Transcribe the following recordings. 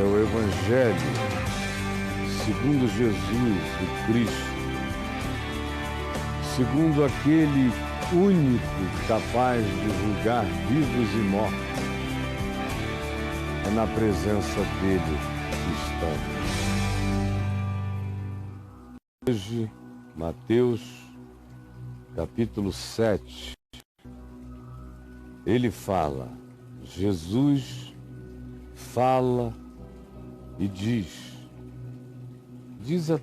é o Evangelho segundo Jesus, o Cristo, segundo aquele único capaz de julgar vivos e mortos. É na presença dele que estamos. Hoje, Mateus, capítulo 7, ele fala, Jesus fala e diz a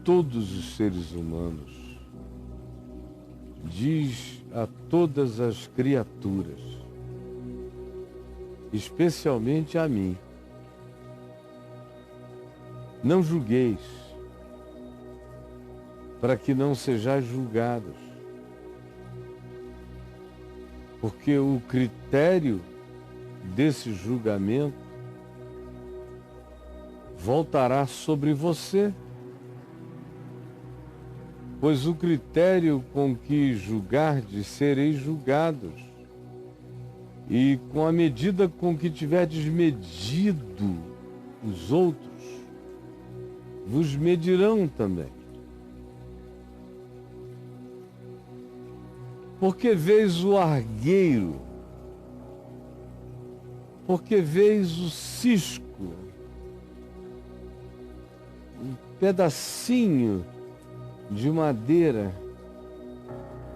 todos os seres humanos, diz a todas as criaturas, especialmente a mim: não julgueis, para que não sejais julgados, porque o critério desse julgamento voltará sobre você, pois o critério com que julgardes sereis julgados, e com a medida com que tiverdes medido os outros, vos medirão também. Porque vês o argueiro, porque vês o cisco, um pedacinho de madeira,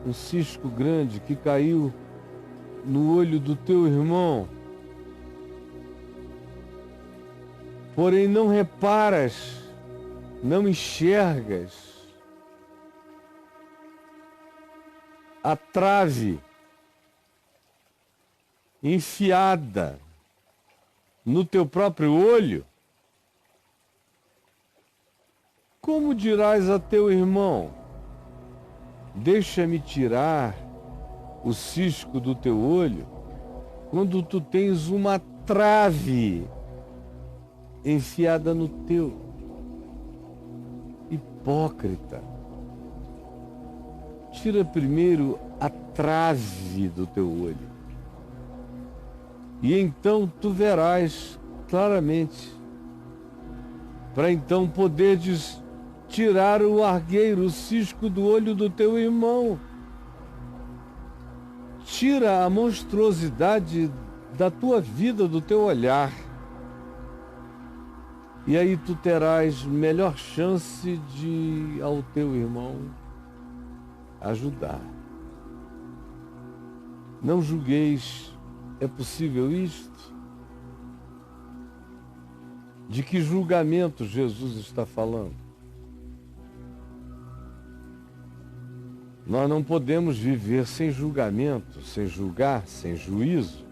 um cisco grande que caiu no olho do teu irmão, porém não reparas, não enxergas a trave enfiada no teu próprio olho. Como dirás a teu irmão: deixa-me tirar o cisco do teu olho, quando tu tens uma trave enfiada no teu? Hipócrita, tira primeiro a trave do teu olho, e então tu verás claramente, para então poderes tirar o argueiro, o cisco do olho do teu irmão. Tira a monstruosidade da tua vida, do teu olhar. E aí tu terás melhor chance de ao teu irmão ajudar. Não julgueis. É possível isto? De que julgamento Jesus está falando? Nós não podemos viver sem julgamento, sem julgar, sem juízo,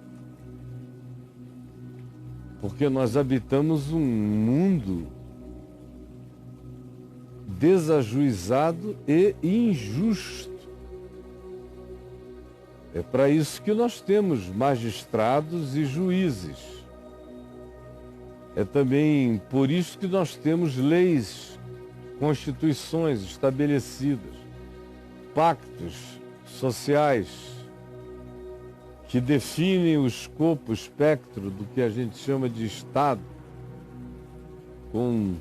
porque nós habitamos um mundo desajuizado e injusto. É para isso que nós temos magistrados e juízes. É também por isso que nós temos leis, constituições estabelecidas, pactos sociais que definem o escopo, o espectro do que a gente chama de Estado, com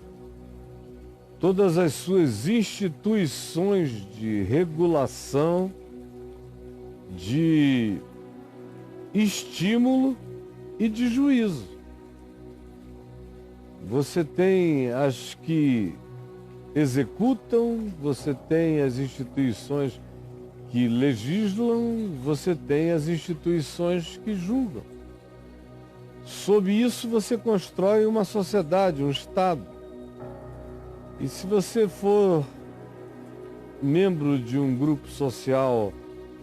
todas as suas instituições de regulação, de estímulo e de juízo. Você tem as que executam, você tem as instituições que legislam, você tem as instituições que julgam. Sob isso você constrói uma sociedade, um Estado. E se você for membro de um grupo social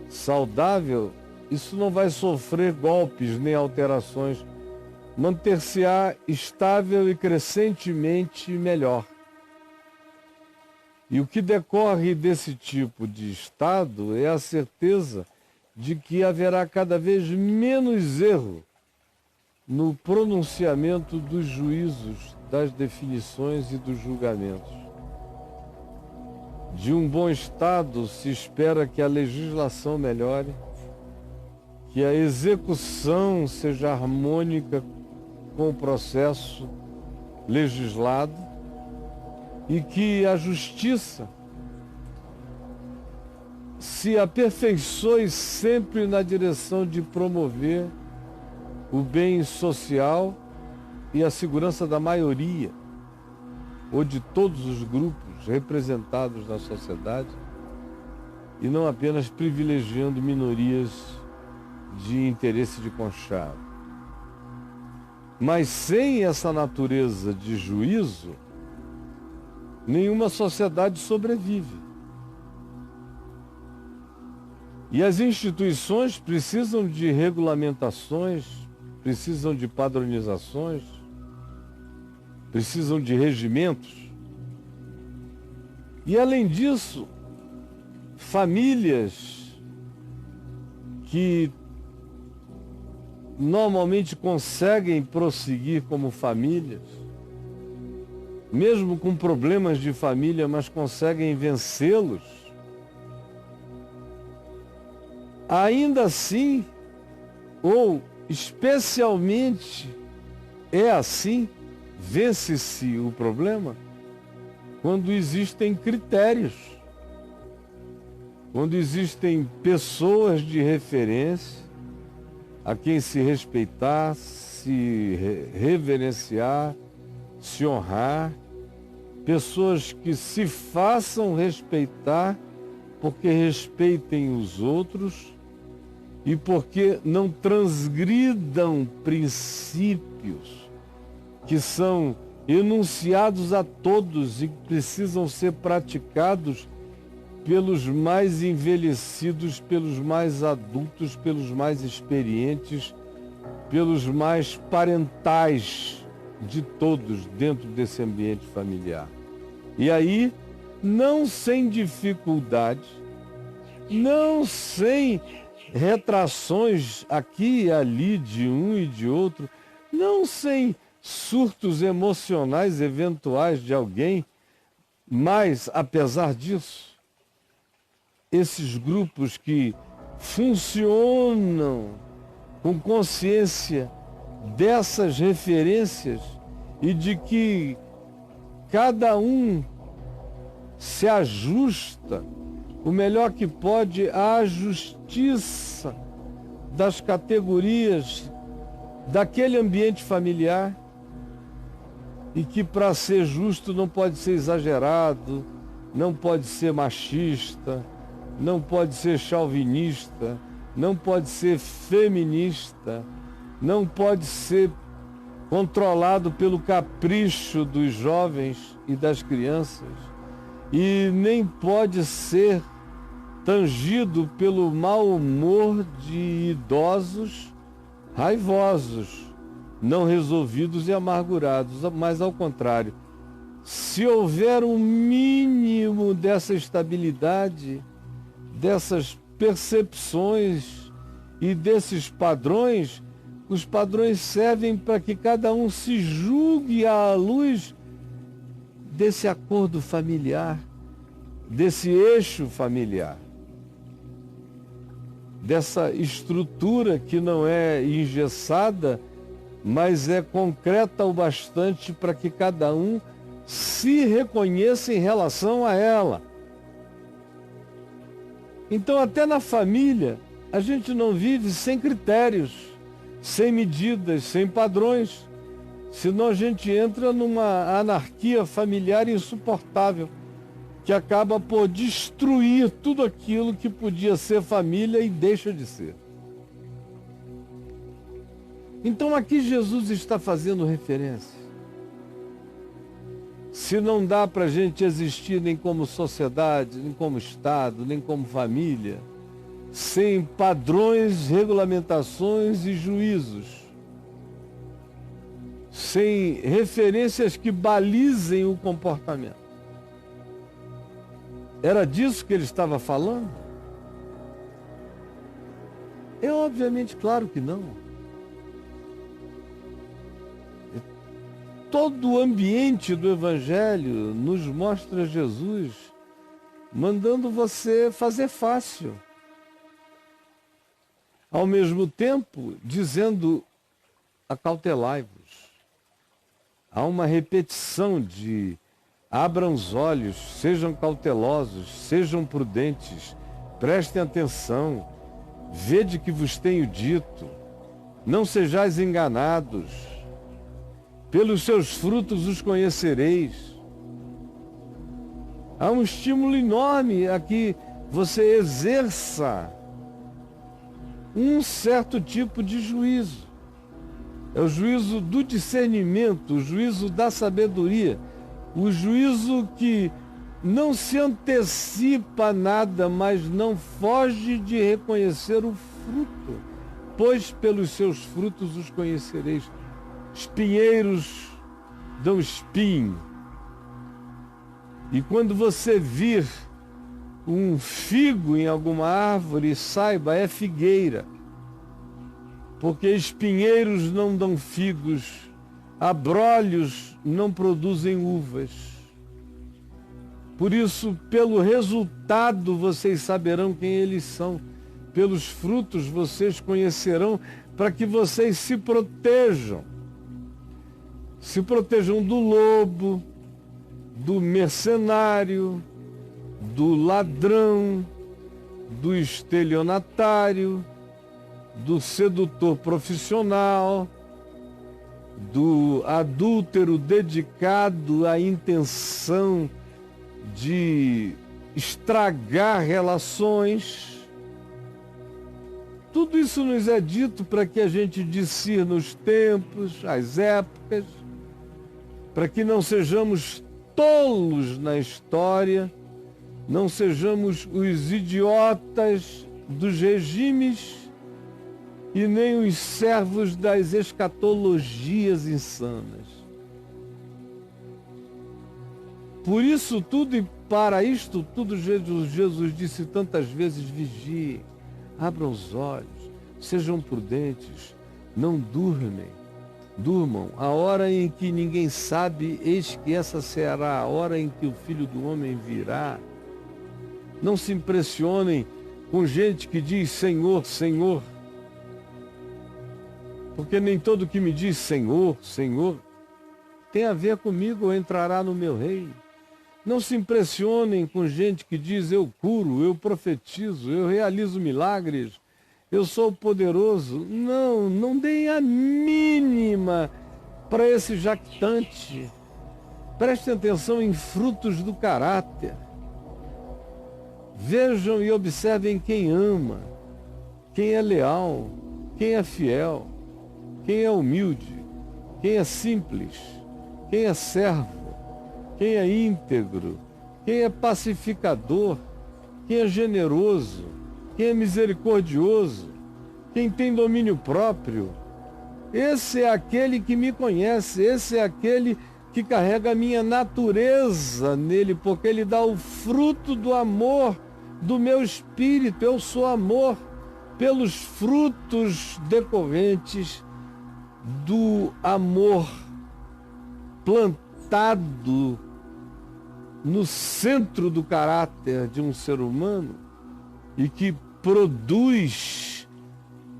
saudável, isso não vai sofrer golpes nem alterações. Manter-se-á estável e crescentemente melhor. E o que decorre desse tipo de Estado é a certeza de que haverá cada vez menos erro no pronunciamento dos juízos, das definições e dos julgamentos. De um bom Estado se espera que a legislação melhore, que a execução seja harmônica com o processo legislado e que a justiça se aperfeiçoe sempre na direção de promover o bem social e a segurança da maioria, ou de todos os grupos representados na sociedade, e não apenas privilegiando minorias de interesse de conchavo. Mas sem essa natureza de juízo, nenhuma sociedade sobrevive. E as instituições precisam de regulamentações, precisam de padronizações, precisam de regimentos. E além disso, famílias que normalmente conseguem prosseguir como famílias, mesmo com problemas de família, mas conseguem vencê-los, ainda assim, ou especialmente é assim, vence-se o problema quando existem critérios, quando existem pessoas de referência a quem se respeitar, se reverenciar, se honrar, pessoas que se façam respeitar porque respeitem os outros e porque não transgridam princípios que são enunciados a todos e que precisam ser praticados pelos mais envelhecidos, pelos mais adultos, pelos mais experientes, pelos mais parentais de todos dentro desse ambiente familiar. E aí, não sem dificuldade, não sem retrações aqui e ali de um e de outro, não sem surtos emocionais eventuais de alguém, mas, apesar disso, esses grupos que funcionam com consciência dessas referências e de que cada um se ajusta o melhor que pode à justiça das categorias daquele ambiente familiar e que, para ser justo, não pode ser exagerado, não pode ser machista, não pode ser chauvinista, não pode ser feminista, não pode ser controlado pelo capricho dos jovens e das crianças, e nem pode ser tangido pelo mau humor de idosos raivosos, não resolvidos e amargurados, mas ao contrário, se houver um mínimo dessa estabilidade, dessas percepções e desses padrões, os padrões servem para que cada um se julgue à luz desse acordo familiar, desse eixo familiar, dessa estrutura que não é engessada, mas é concreta o bastante para que cada um se reconheça em relação a ela. Então, até na família, a gente não vive sem critérios, sem medidas, sem padrões, senão a gente entra numa anarquia familiar insuportável, que acaba por destruir tudo aquilo que podia ser família e deixa de ser. Então aqui Jesus está fazendo referência. Se não dá para a gente existir nem como sociedade, nem como Estado, nem como família, sem padrões, regulamentações e juízos, sem referências que balizem o comportamento. Era disso que ele estava falando? É obviamente claro que não. Todo o ambiente do Evangelho nos mostra Jesus mandando você fazer fácil. Ao mesmo tempo, dizendo: acautelai-vos, há uma repetição de abram os olhos, sejam cautelosos, sejam prudentes, prestem atenção, vede que vos tenho dito, não sejais enganados, pelos seus frutos os conhecereis. Há um estímulo enorme a que você exerça um certo tipo de juízo. É o juízo do discernimento, o juízo da sabedoria, o juízo que não se antecipa a nada, mas não foge de reconhecer o fruto, pois pelos seus frutos os conhecereis. Espinheiros dão espinho. E quando você vir um figo em alguma árvore, saiba, é figueira. Porque espinheiros não dão figos, abrolhos não produzem uvas. Por isso, pelo resultado vocês saberão quem eles são. Pelos frutos vocês conhecerão, para que vocês se protejam. Se protejam do lobo, do mercenário, do ladrão, do estelionatário, do sedutor profissional, do adúltero dedicado à intenção de estragar relações. Tudo isso nos é dito para que a gente discirna os tempos, as épocas, para que não sejamos tolos na história, não sejamos os idiotas dos regimes e nem os servos das escatologias insanas. Por isso tudo e para isto tudo, Jesus disse tantas vezes: vigiem, abram os olhos, sejam prudentes, não durmam. A hora em que ninguém sabe, eis que essa será a hora em que o Filho do Homem virá. Não se impressionem com gente que diz Senhor, Senhor, porque nem todo que me diz Senhor, Senhor, tem a ver comigo ou entrará no meu reino. Não se impressionem com gente que diz eu curo, eu profetizo, eu realizo milagres, eu sou poderoso. Não deem a mínima para esse jactante. Prestem atenção em frutos do caráter. Vejam e observem quem ama, quem é leal, quem é fiel, quem é humilde, quem é simples, quem é servo, quem é íntegro, quem é pacificador, quem é generoso, quem é misericordioso, quem tem domínio próprio. Esse é aquele que me conhece, esse é aquele que carrega a minha natureza nele, porque ele dá o fruto do amor do meu espírito. Eu sou amor pelos frutos decorrentes do amor plantado no centro do caráter de um ser humano e que produz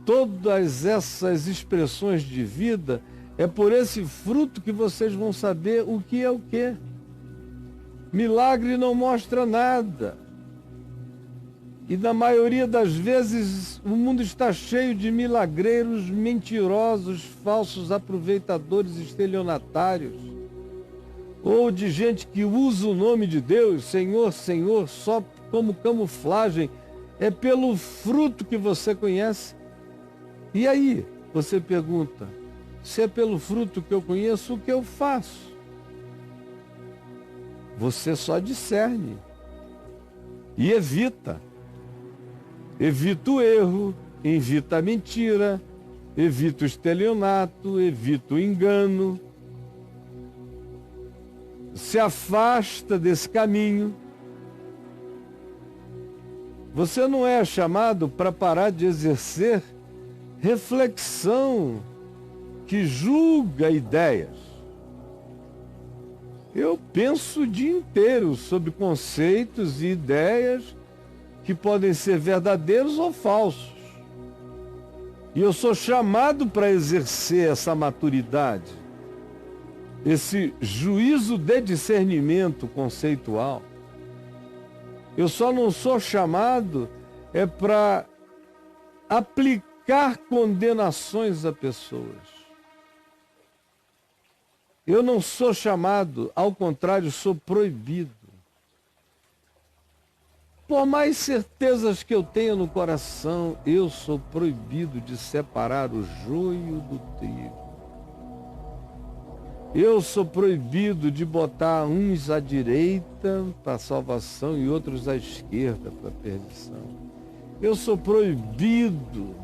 todas essas expressões de vida. É por esse fruto que vocês vão saber o que é o quê. Milagre não mostra nada. E na maioria das vezes o mundo está cheio de milagreiros mentirosos, falsos aproveitadores, estelionatários, ou de gente que usa o nome de Deus, Senhor, Senhor, só como camuflagem. É pelo fruto que você conhece. E aí você pergunta, se é pelo fruto que eu conheço, o que eu faço? Você só discerne e evita. Evita o erro, evita a mentira, evita o estelionato, evita o engano. Se afasta desse caminho. Você não é chamado para parar de exercer reflexão que julga ideias. Eu penso o dia inteiro sobre conceitos e ideias que podem ser verdadeiros ou falsos. E eu sou chamado para exercer essa maturidade. esse juízo de discernimento conceitual. Eu só não sou chamado para aplicar condenações a pessoas. Eu não sou chamado, ao contrário, sou proibido. Por mais certezas que eu tenha no coração, eu sou proibido de separar o joio do trigo. Eu sou proibido de botar uns à direita para a salvação e outros à esquerda para a perdição. Eu sou proibido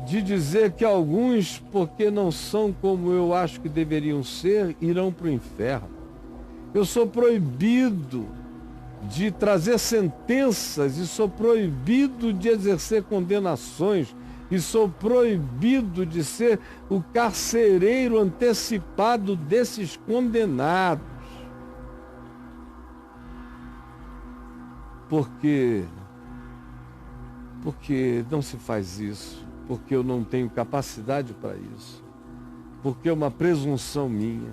de dizer que alguns, porque não são como eu acho que deveriam ser, irão para o inferno. Eu sou proibido de trazer sentenças e sou proibido de exercer condenações e sou proibido de ser o carcereiro antecipado desses condenados. Porque não se faz isso, porque eu não tenho capacidade para isso, porque é uma presunção minha,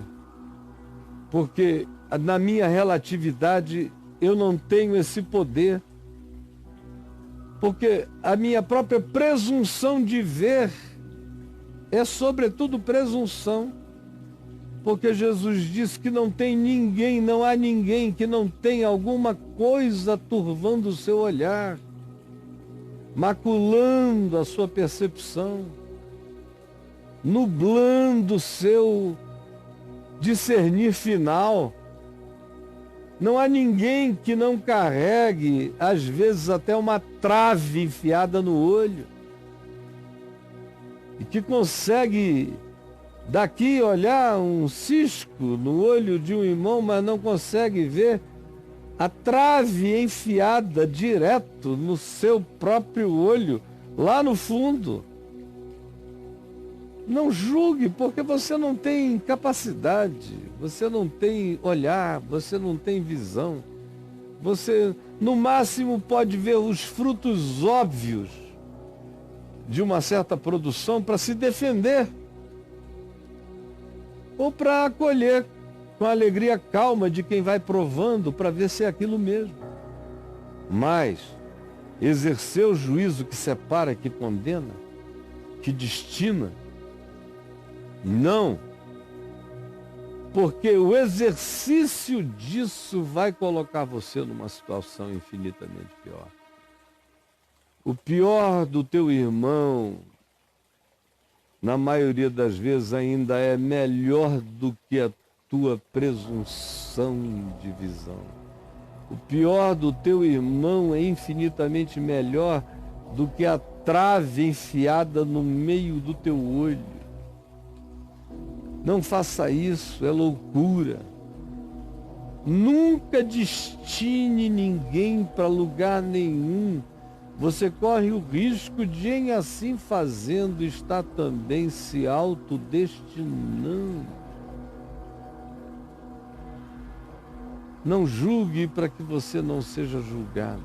porque na minha relatividade eu não tenho esse poder, porque a minha própria presunção de ver é sobretudo presunção, porque Jesus disse que não tem ninguém, não há ninguém que não tenha alguma coisa turvando o seu olhar, maculando a sua percepção, nublando o seu discernir final. Não há ninguém que não carregue, às vezes até uma trave enfiada no olho, e que consegue daqui olhar um cisco no olho de um irmão, mas não consegue ver a trave enfiada direto no seu próprio olho, lá no fundo. Não julgue, porque você não tem capacidade, você não tem olhar, você não tem visão. Você, no máximo, pode ver os frutos óbvios de uma certa produção para se defender, ou para acolher com a alegria calma de quem vai provando para ver se é aquilo mesmo. Mas exercer o juízo que separa, que condena, que destina, não, porque o exercício disso vai colocar você numa situação infinitamente pior. O pior do teu irmão, na maioria das vezes, ainda é melhor do que a tua presunção de visão. O pior do teu irmão é infinitamente melhor do que a trave enfiada no meio do teu olho. Não faça isso, é loucura. Nunca destine ninguém para lugar nenhum. Você corre o risco de, em assim fazendo, estar também se autodestinando. Não julgue para que você não seja julgado.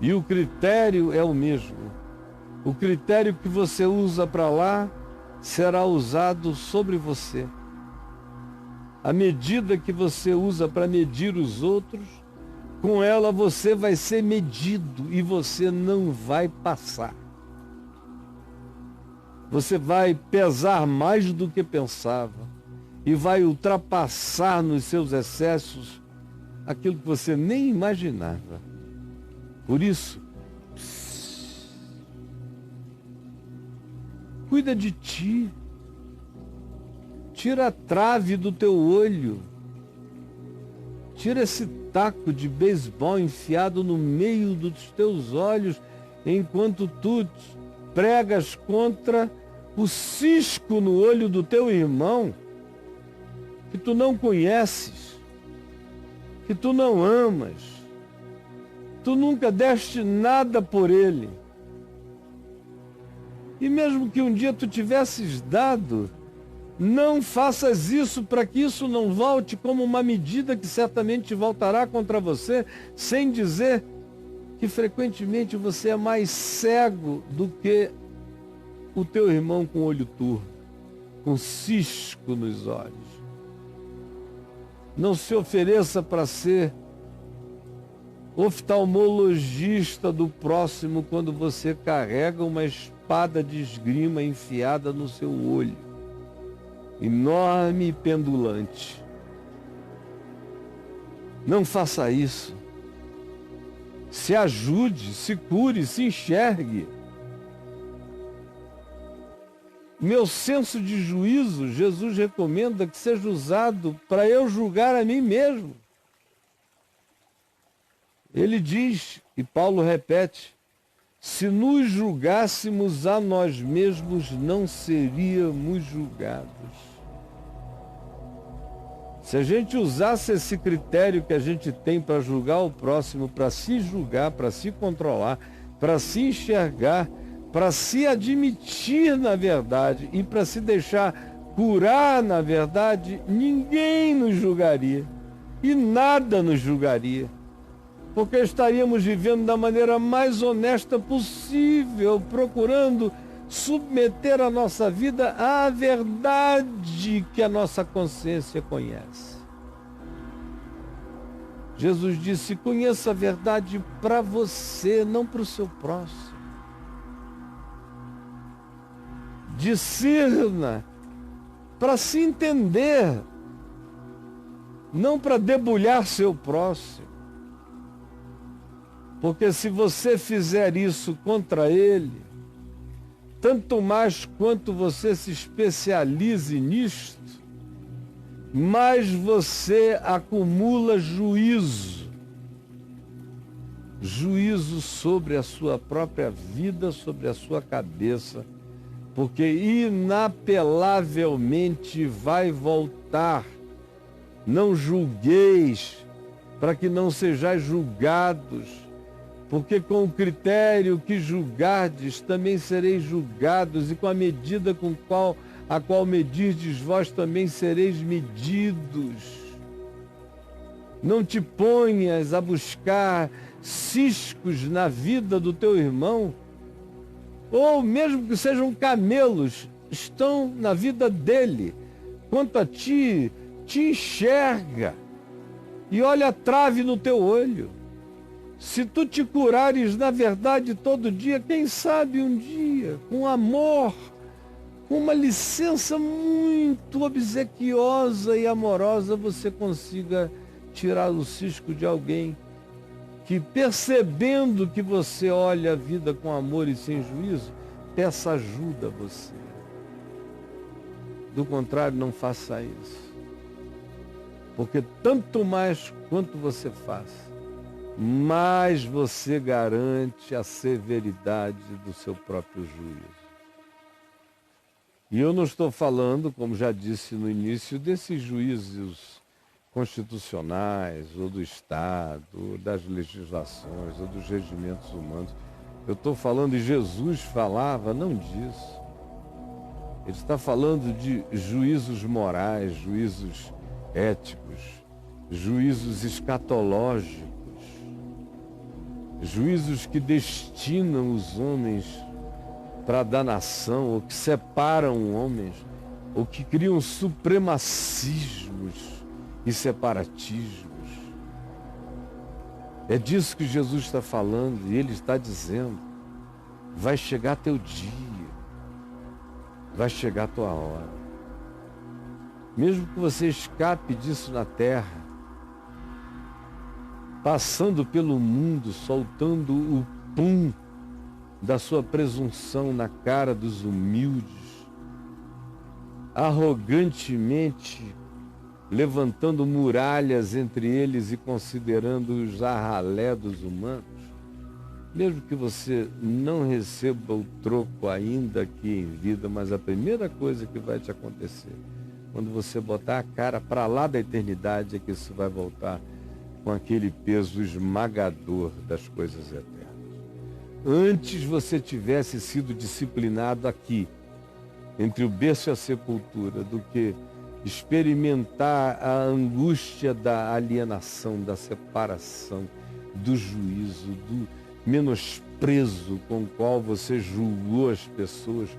E o critério é o mesmo. O critério que você usa para lá será usado sobre você. A medida que você usa para medir os outros, com ela você vai ser medido e você não vai passar. Você vai pesar mais do que pensava e vai ultrapassar nos seus excessos aquilo que você nem imaginava. Por isso, cuida de ti. Tira a trave do teu olho. Tira esse taco de beisebol enfiado no meio dos teus olhos, enquanto tu pregas contra o cisco no olho do teu irmão, que tu não conheces, que tu não amas, tu nunca deste nada por ele. E mesmo que um dia tu tivesses dado, não faças isso para que isso não volte como uma medida que certamente voltará contra você, sem dizer que frequentemente você é mais cego do que o teu irmão com olho turvo. com cisco nos olhos. Não se ofereça para ser oftalmologista do próximo quando você carrega uma espada de esgrima enfiada no seu olho, enorme e pendulante. Não faça isso. Se ajude, se cure, se enxergue. Meu senso de juízo, Jesus recomenda que seja usado para eu julgar a mim mesmo. Ele diz, e Paulo repete, se nos julgássemos a nós mesmos, não seríamos julgados. Se a gente usasse esse critério que a gente tem para julgar o próximo, para se julgar, para se controlar, para se enxergar, para se admitir na verdade e para se deixar curar na verdade, ninguém nos julgaria e nada nos julgaria. Porque estaríamos vivendo da maneira mais honesta possível, procurando submeter a nossa vida à verdade que a nossa consciência conhece. Jesus disse, conheça a verdade para você, não para o seu próximo. Discirna para se entender, não para debulhar seu próximo. Porque se você fizer isso contra ele, tanto mais quanto você se especialize nisto, mais você acumula juízo. Juízo sobre a sua própria vida, sobre a sua cabeça, porque inapelavelmente vai voltar. Não julgueis, para que não sejais julgados, porque com o critério que julgardes, também sereis julgados, e com a medida a qual medirdes vós, também sereis medidos. Não te ponhas a buscar ciscos na vida do teu irmão, ou mesmo que sejam camelos, estão na vida dele. Quanto a ti, te enxerga e olha a trave no teu olho. Se tu te curares na verdade todo dia, quem sabe um dia, com amor, com uma licença muito obsequiosa e amorosa, você consiga tirar o cisco de alguém que, percebendo que você olha a vida com amor e sem juízo, peça ajuda a você. Do contrário, não faça isso. Porque tanto mais quanto você faz, mais você garante a severidade do seu próprio juízo. E eu não estou falando, como já disse no início, desses juízos constitucionais, ou do Estado, ou das legislações, ou dos regimentos humanos. Eu estou falando, e Jesus falava não disso. Ele está falando de juízos morais, juízos éticos, juízos escatológicos, juízos que destinam os homens para a danação, ou que separam homens, ou que criam supremacismos e separatismos. É disso que Jesus está falando, e ele está dizendo, vai chegar teu dia, vai chegar tua hora. Mesmo que você escape disso na terra, passando pelo mundo, soltando o pum da sua presunção na cara dos humildes, arrogantemente levantando muralhas entre eles e considerando-os a ralé dos humanos, mesmo que você não receba o troco ainda aqui em vida, mas a primeira coisa que vai te acontecer, quando você botar a cara para lá da eternidade, é que isso vai voltar com aquele peso esmagador das coisas eternas. Antes você tivesse sido disciplinado aqui, entre o berço e a sepultura, do que experimentar a angústia da alienação, da separação, do juízo, do menosprezo com o qual você julgou as pessoas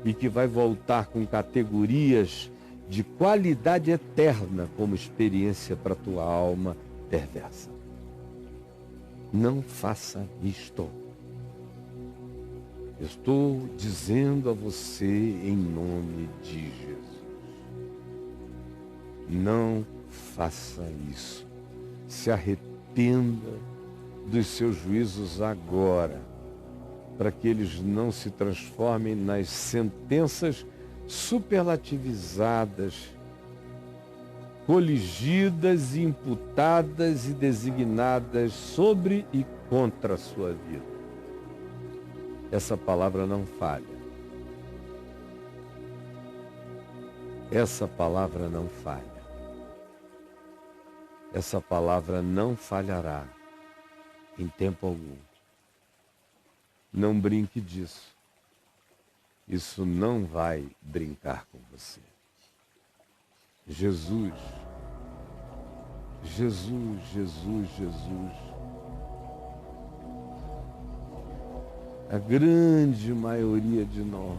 e que vai voltar com categorias de qualidade eterna como experiência para a tua alma perversa. Não faça isto. Eu estou dizendo a você em nome de Jesus. Não faça isso. Se arrependa dos seus juízos agora, para que eles não se transformem nas sentenças superlativizadas, coligidas, imputadas e designadas sobre e contra a sua vida. Essa palavra não falha. Essa palavra não falha. Essa palavra não falhará em tempo algum. Não brinque disso. Isso não vai brincar com você. Jesus, Jesus, Jesus, Jesus. A grande maioria de nós,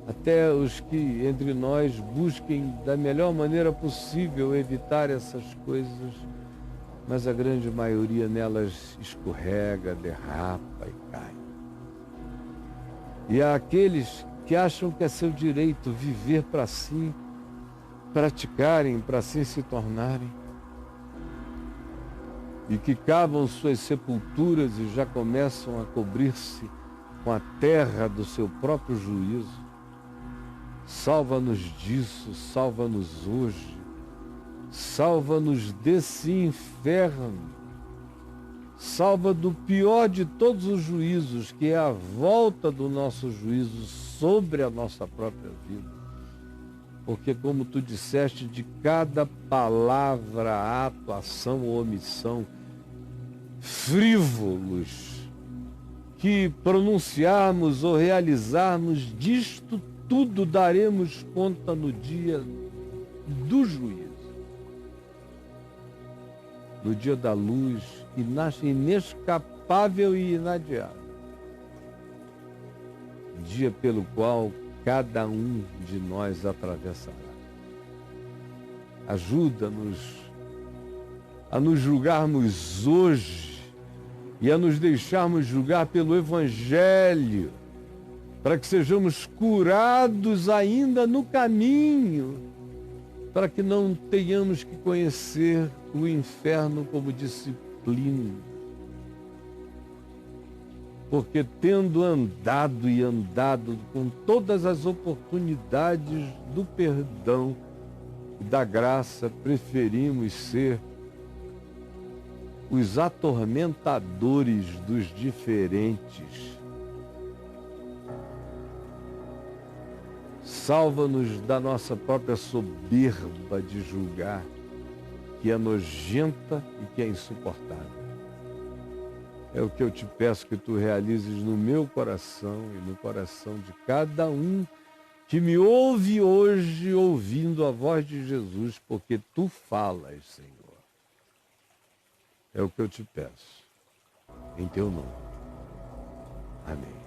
até os que entre nós busquem da melhor maneira possível evitar essas coisas, mas a grande maioria nelas escorrega, derrapa e cai. E há aqueles que acham que é seu direito viver para si, praticarem, para assim se tornarem, e que cavam suas sepulturas e já começam a cobrir-se com a terra do seu próprio juízo. Salva-nos disso, salva-nos hoje, salva-nos desse inferno, salva do pior de todos os juízos, que é a volta do nosso juízo sobre a nossa própria vida. Porque, como tu disseste, de cada palavra, ato, ação ou omissão, frívolos, que pronunciarmos ou realizarmos, disto tudo daremos conta no dia do juízo. No dia da luz, inescapável e inadiável. Dia pelo qual cada um de nós atravessará. Ajuda-nos a nos julgarmos hoje e a nos deixarmos julgar pelo Evangelho, para que sejamos curados ainda no caminho, para que não tenhamos que conhecer o inferno como disciplina. Porque tendo andado e andado com todas as oportunidades do perdão e da graça, preferimos ser os atormentadores dos diferentes. Salva-nos da nossa própria soberba de julgar, que é nojenta e que é insuportável. É o que eu te peço que tu realizes no meu coração e no coração de cada um que me ouve hoje, ouvindo a voz de Jesus, porque tu falas, Senhor. É o que eu te peço. Em teu nome. Amém.